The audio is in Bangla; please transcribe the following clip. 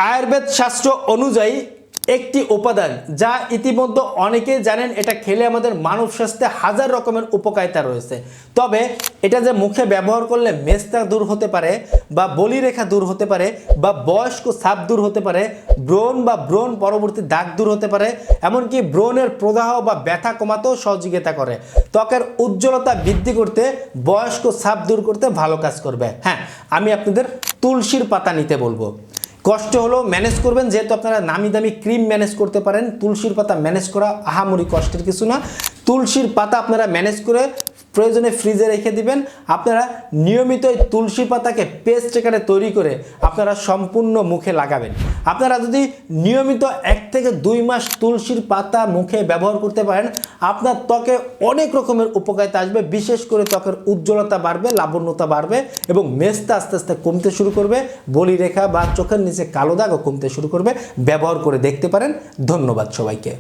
আয়ুর্বেদ শাস্ত্র অনুযায়ী একটি উপাদান যা ইতিমধ্যে অনেকেই জানেন, এটা খেলে আমাদের মানব স্বাস্থ্যে হাজার রকমের উপকারিতা রয়েছে। তবে এটা যে মুখে ব্যবহার করলে মেস্তা দূর হতে পারে, বা বলিরেখা দূর হতে পারে, বা বয়স্ক ছাপ দূর হতে পারে, ব্রণ বা ব্রণ পরবর্তী দাগ দূর হতে পারে, এমনকি ব্রণের প্রদাহ বা ব্যথা কমাতেও সহযোগিতা করে, ত্বকের উজ্জ্বলতা বৃদ্ধি করতে, বয়স্ক ছাপ দূর করতে ভালো কাজ করবে। হ্যাঁ, আমি আপনাদের তুলসীর পাতা নিতে বলবো। কষ্ট হলো ম্যানেজ করবেন, যেহেতু আপনারা নামি দামি ক্রিম ম্যানেজ করতে পারেন, তুলসীর পাতা ম্যানেজ করা আহামরি কষ্টের কিছু না। তুলসীর পাতা আপনারা ম্যানেজ করে প্রয়োজনে ফ্রিজে রেখে দিবেন। আপনারা নিয়মিত এই তুলসী পাতাকে পেস্ট আকারে তৈরি করে আপনারা সম্পূর্ণ মুখে লাগাবেন। আপনারা যদি নিয়মিত 1 থেকে 2 মাস তুলসীর পাতা মুখে ব্যবহার করতে পারেন, আপনার ত্বকে অনেক রকমের উপকারিতা আসবে। বিশেষ করে ত্বকের উজ্জ্বলতা বাড়বে, লাবণ্যতা বাড়বে এবং মেস্তা আস্তে আস্তে কমতে শুরু করবে, বলিরেখা বা চোখের নিচে কালো দাগও কমতে শুরু করবে। ব্যবহার করে দেখতে পারেন। ধন্যবাদ সবাইকে।